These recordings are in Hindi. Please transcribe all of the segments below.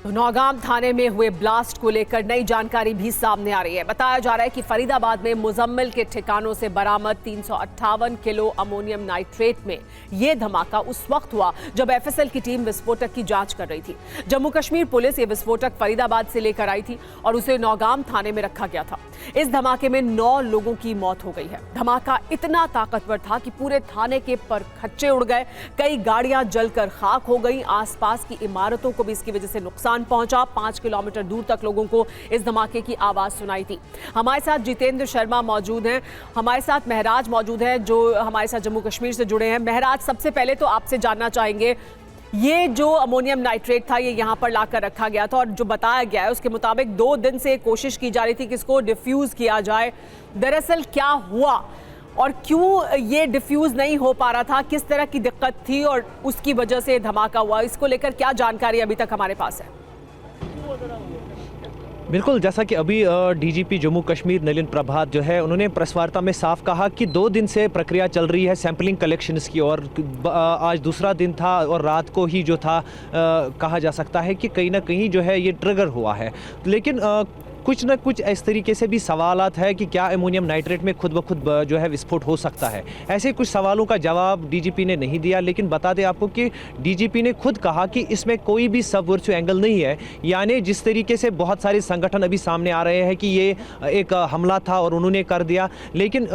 नौगाम थाने में हुए ब्लास्ट को लेकर नई जानकारी भी सामने आ रही है। बताया जा रहा है कि फरीदाबाद में मुजम्मिल के ठिकानों से बरामद 358 किलो अमोनियम नाइट्रेट में यह धमाका उस वक्त हुआ जब एफएसएल की टीम विस्फोटक की जांच कर रही थी। जम्मू कश्मीर पुलिस ये विस्फोटक फरीदाबाद से लेकर आई थी और उसे नौगाम थाने में रखा गया था। इस धमाके में 9 लोगों की मौत हो गई है। धमाका इतना ताकतवर था कि पूरे थाने के परखच्चे उड़ गए, कई गाड़ियां जलकर खाक हो गई, आसपास की इमारतों को भी इसकी वजह से नुकसान पहुंचा। 5 किलोमीटर दूर तक लोगों को इस धमाके की आवाज सुनाई थी। हमारे साथ जितेंद्र शर्मा मौजूद हैं, हमारे साथ महराज मौजूद हैं जो हमारे साथ जम्मू कश्मीर से जुड़े हैं। महराज, सबसे पहले तो आपसे जानना चाहेंगे, ये जो अमोनियम नाइट्रेट था ये यहाँ पर लाकर रखा गया था और जो बताया गया है उसके मुताबिक 2 दिन से कोशिश की जा रही थी कि इसको डिफ्यूज किया जाए। दरअसल क्या हुआ और क्यों ये डिफ्यूज नहीं हो पा रहा था, किस तरह की दिक्कत थी और उसकी वजह से धमाका हुआ, इसको लेकर क्या जानकारी अभी तक हमारे पास है? बिल्कुल, जैसा कि अभी डीजीपी जम्मू कश्मीर नलिन प्रभात जो है उन्होंने प्रेस वार्ता में साफ कहा कि 2 दिन से प्रक्रिया चल रही है सैंपलिंग कलेक्शंस की और आज दूसरा दिन था और रात को ही जो था कहा जा सकता है कि कहीं ना कहीं जो है ये ट्रिगर हुआ है। लेकिन कुछ न कुछ इस तरीके से भी सवालात है कि क्या अमोनियम नाइट्रेट में खुद ब खुद जो है विस्फोट हो सकता है। ऐसे कुछ सवालों का जवाब डीजीपी ने नहीं दिया, लेकिन बता दें आपको कि डीजीपी ने खुद कहा कि इसमें कोई भी सबवर्सिव एंगल नहीं है। यानी जिस तरीके से बहुत सारे संगठन अभी सामने आ रहे हैं कि ये एक हमला था और उन्होंने कर दिया, लेकिन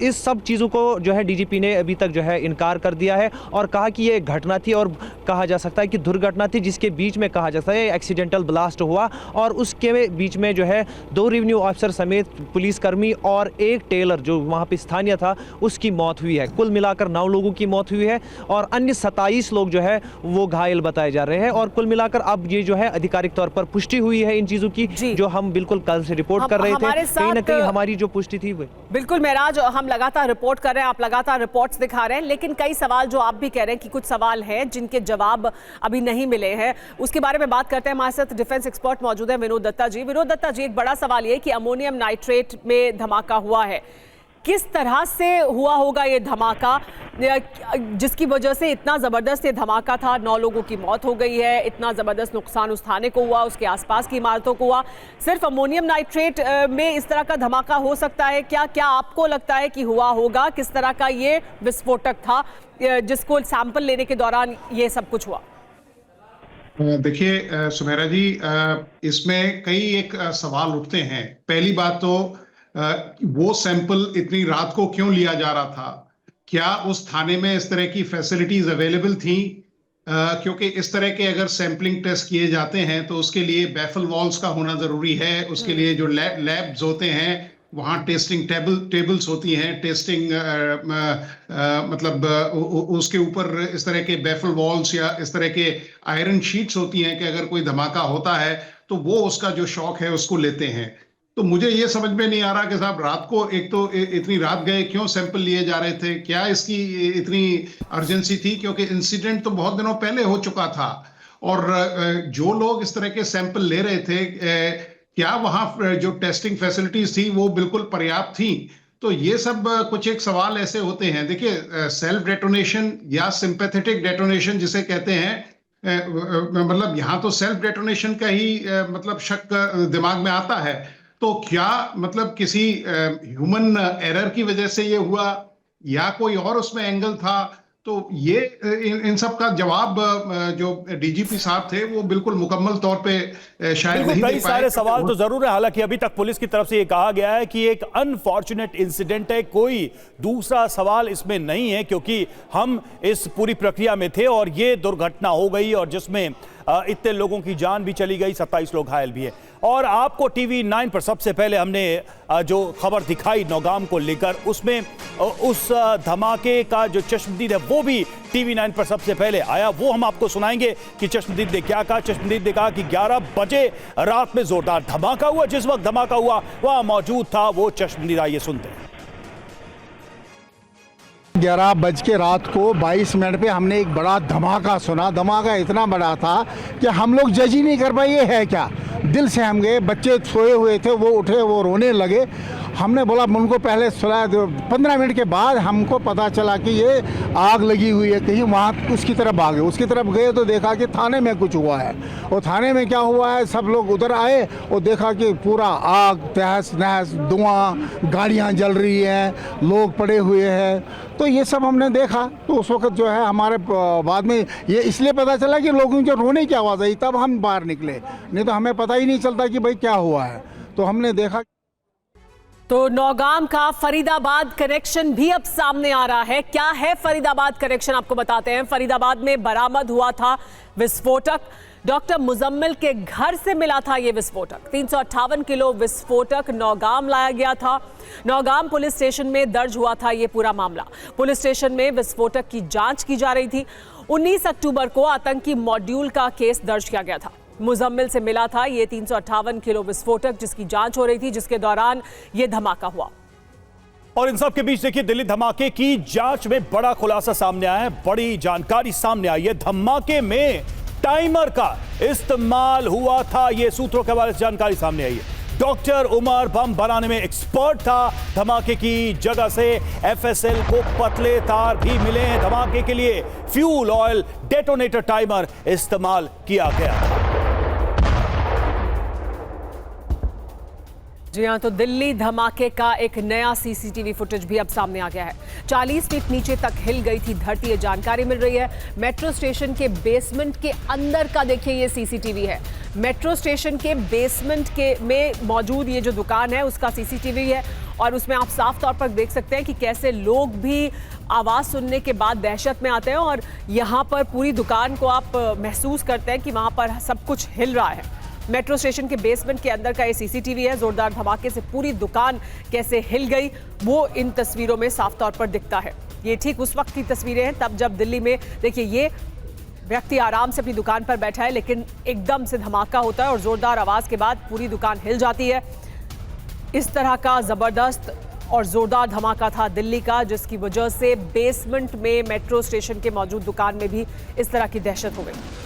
इस सब चीज़ों को जो है डीजीपी ने अभी तक जो है इनकार कर दिया है और कहा कि ये एक घटना थी और कहा जा सकता है कि दुर्घटना थी जिसके बीच में कहा जा सकता है एक्सीडेंटल ब्लास्ट हुआ और उसके बीच में जो है 2 रेवेन्यू ऑफिसर समेत पुलिसकर्मी और एक टेलर जो वहां पे स्थानीय था उसकी मौत हुई है। कुल मिलाकर 9 लोगों की मौत हुई है और अन्य 27 लोग जो है वो घायल बताए जा रहे हैं और कुल मिलाकर अब ये जो है आधिकारिक तौर पर पुष्टि हुई है इन चीजों की जो हम बिल्कुल कल से रिपोर्ट कर रहे थे। कहीं ना कहीं हमारी जो पुष्टि थी वो बिल्कुल महराज, हम लगातार रिपोर्ट कर रहे हैं, आप लगातार रिपोर्ट्स दिखा रहे हैं, लेकिन कई सवाल जो आप भी कह रहे हैं कि कुछ सवाल हैं जिनके जवाब अभी नहीं मिले हैं, उसके बारे में बात करते हैं। हमारे साथ डिफेंस एक्सपर्ट मौजूद है विनोद दत्ता जी। विनोद दत्ता जी, एक बड़ा सवाल ये कि अमोनियम नाइट्रेट में धमाका हुआ है, किस तरह से हुआ होगा ये धमाका जिसकी वजह से इतना जबरदस्त ये धमाका था, 9 लोगों की मौत हो गई है, इतना जबरदस्त नुकसान उस थाने को हुआ, उसके आसपास की इमारतों को हुआ। सिर्फ अमोनियम नाइट्रेट में इस तरह का धमाका हो सकता है क्या? क्या आपको लगता है कि हुआ होगा? किस तरह का ये विस्फोटक था जिसको सैंपल लेने के दौरान ये सब कुछ हुआ? देखिए सुमेरा जी, इसमें कई एक सवाल उठते हैं। पहली बात तो वो सैंपल इतनी रात को क्यों लिया जा रहा था? क्या उस थाने में इस तरह की फैसिलिटीज अवेलेबल थी? क्योंकि इस तरह के अगर सैंपलिंग टेस्ट किए जाते हैं तो उसके लिए बैफल वॉल्स का होना जरूरी है। उसके लिए जो लैब्स होते हैं वहाँ टेस्टिंग टेबल्स होती हैं, टेस्टिंग मतलब उसके ऊपर इस तरह के बैफल वॉल्स या इस तरह के आयरन शीट्स होती हैं कि अगर कोई धमाका होता है तो वो उसका जो शॉक है उसको लेते हैं। तो मुझे ये समझ में नहीं आ रहा कि साहब रात को एक तो इतनी रात गए, क्यों सैंपल लिए जा रहे थे? क्या इसकी इतनी अर्जेंसी थी? क्योंकि इंसिडेंट तो बहुत दिनों पहले हो चुका था और जो लोग इस तरह के सैंपल ले रहे थे क्या वहां जो टेस्टिंग फैसिलिटीज थी वो बिल्कुल पर्याप्त थी? तो ये सब कुछ एक सवाल ऐसे होते हैं। देखिए, सेल्फ डेटोनेशन या सिंपैथेटिक डेटोनेशन जिसे कहते हैं, मतलब यहाँ तो सेल्फ डेटोनेशन का ही मतलब शक दिमाग में आता है। तो क्या मतलब किसी ह्यूमन एरर की वजह से ये हुआ या कोई और उसमें एंगल था? तो ये इन सब का जवाब जो डीजीपी साहब थे वो बिल्कुल मुकम्मल तौर पे शायद नहीं दे पाए। कई सारे सवाल तो जरूर है, हालांकि अभी तक पुलिस की तरफ से ये कहा गया है कि एक अनफॉर्चुनेट इंसिडेंट है, कोई दूसरा सवाल इसमें नहीं है क्योंकि हम इस पूरी प्रक्रिया में थे और ये दुर्घटना हो गई और जिसमें इतने लोगों की जान भी चली गई, 27 लोग घायल भी है। और आपको टीवी 9 पर सबसे पहले हमने जो खबर दिखाई नौगाम को लेकर, उसमें उस धमाके का जो चश्मदीद है वो भी टीवी 9 पर सबसे पहले आया। वो हम आपको सुनाएंगे कि चश्मदीद ने क्या कहा। चश्मदीद ने कहा कि 11 बजे रात में जोरदार धमाका हुआ, जिस वक्त धमाका हुआ वहां मौजूद था वो चश्मदीद। आइए सुनते हैं। 11 बज के रात को 22 मिनट पे हमने एक बड़ा धमाका सुना। धमाका इतना बड़ा था कि हम लोग जज ही नहीं कर पाए ये है क्या। दिल से हम गए, बच्चे सोए हुए थे वो उठे, वो रोने लगे हमने बोला उनको पहले 15 मिनट के बाद हमको पता चला कि ये आग लगी हुई है, कहीं वहाँ उसकी तरफ भागे। उसकी तरफ गए तो देखा कि थाने में कुछ हुआ है, और थाने में क्या हुआ है, सब लोग उधर आए और देखा कि पूरा आग, तहस नहस, धुआं, गाड़ियाँ जल रही हैं, लोग पड़े हुए हैं। तो ये सब हमने देखा। तो उस वक्त जो है हमारे बाद में ये इसलिए पता चला कि लोगों के रोने की आवाज़ आई, तब हम बाहर निकले, नहीं तो हमें पता ही नहीं चलता कि भाई क्या हुआ है। तो हमने देखा। तो नौगाम का फरीदाबाद कनेक्शन भी अब सामने आ रहा है। क्या है फरीदाबाद कनेक्शन, आपको बताते हैं। फरीदाबाद में बरामद हुआ था विस्फोटक। डॉक्टर मुजम्मिल के घर से मिला था यह विस्फोटक। 358 किलो विस्फोटक नौगाम लाया गया था। नौगाम पुलिस स्टेशन में दर्ज हुआ था यह पूरा मामला। पुलिस स्टेशन में विस्फोटक की जांच की जा रही थी। 19 अक्टूबर को आतंकी मॉड्यूल का केस दर्ज किया गया था। मुजम्मिल से मिला था ये 358 किलो विस्फोटक, जिसकी जांच हो रही थी, जिसके दौरान ये धमाका हुआ। और इन सब के बीच देखिए, दिल्ली धमाके की जांच में बड़ा खुलासा सामने आया है, बड़ी जानकारी सामने आई है। धमाके में टाइमर का इस्तेमाल हुआ था, यह सूत्रों के हवाले से जानकारी सामने आई है। डॉक्टर उमर बम बनाने में एक्सपर्ट था। धमाके की जगह से एफएसएल को पतले तार भी मिले हैं। धमाके के लिए फ्यूल ऑयल डेटोनेटर टाइमर इस्तेमाल किया गया था। जी हां, तो दिल्ली धमाके का एक नया सीसीटीवी फुटेज भी अब सामने आ गया है। 40 फीट नीचे तक हिल गई थी धरती, ये जानकारी मिल रही है। मेट्रो स्टेशन के बेसमेंट के अंदर का देखिए ये सीसीटीवी है। मेट्रो स्टेशन के बेसमेंट के में मौजूद ये जो दुकान है उसका सीसीटीवी है, और उसमें आप साफ तौर पर देख सकते हैं कि कैसे लोग भी आवाज़ सुनने के बाद दहशत में आते हैं, और यहाँ पर पूरी दुकान को आप महसूस करते हैं कि वहाँ पर सब कुछ हिल रहा है। मेट्रो स्टेशन के बेसमेंट के अंदर का ये सीसीटीवी है। जोरदार धमाके से पूरी दुकान कैसे हिल गई वो इन तस्वीरों में साफ तौर पर दिखता है। ये ठीक उस वक्त की तस्वीरें हैं तब जब दिल्ली में देखिए ये व्यक्ति आराम से अपनी दुकान पर बैठा है, लेकिन एकदम से धमाका होता है और जोरदार आवाज के बाद पूरी दुकान हिल जाती है। इस तरह का जबरदस्त और जोरदार धमाका था दिल्ली का, जिसकी वजह से बेसमेंट में मेट्रो स्टेशन के मौजूद दुकान में भी इस तरह की दहशत हो गई।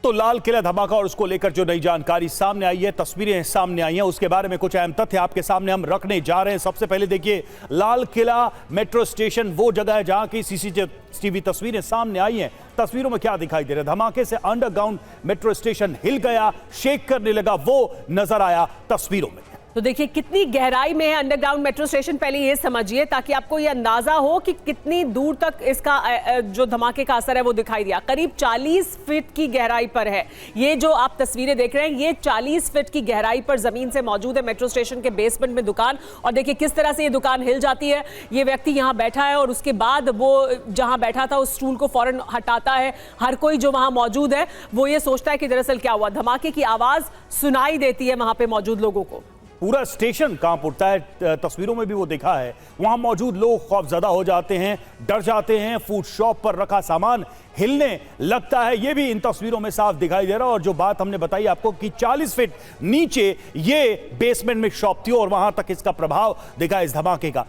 तो लाल किला धमाका और उसको लेकर जो नई जानकारी सामने आई है, तस्वीरें सामने आई हैं, उसके बारे में कुछ अहम तथ्य आपके सामने हम रखने जा रहे हैं। सबसे पहले देखिए, लाल किला मेट्रो स्टेशन वो जगह है जहां की सीसीटीवी तस्वीरें सामने आई हैं। तस्वीरों में क्या दिखाई दे रहा है? धमाके से अंडरग्राउंड मेट्रो स्टेशन हिल गया, शेक करने लगा, वो नजर आया तस्वीरों में। तो देखिए कितनी गहराई में है अंडरग्राउंड मेट्रो स्टेशन, पहले ये समझिए ताकि आपको ये अंदाजा हो कि कितनी दूर तक इसका जो धमाके का असर है वो दिखाई दिया। करीब 40 फीट की गहराई पर है ये जो आप तस्वीरें देख रहे हैं। ये 40 फीट की गहराई पर जमीन से मौजूद है मेट्रो स्टेशन के बेसमेंट में दुकान, और देखिए किस तरह से ये दुकान हिल जाती है। ये व्यक्ति यहाँ बैठा है और उसके बाद वो जहाँ बैठा था उस स्टूल को फौरन हटाता है। हर कोई जो वहाँ मौजूद है वो ये सोचता है कि दरअसल क्या हुआ। धमाके की आवाज सुनाई देती है वहाँ पे मौजूद लोगों को। पूरा स्टेशन कांप उठता है। तस्वीरों में भी वो देखा है, वहां मौजूद लोग खौफजदा हो जाते हैं, डर जाते हैं। फूड शॉप पर रखा सामान हिलने लगता है, ये भी इन तस्वीरों में साफ दिखाई दे रहा है। और जो बात हमने बताई आपको कि 40 फीट नीचे ये बेसमेंट में शॉप थी और वहां तक इसका प्रभाव दिखा इस धमाके का।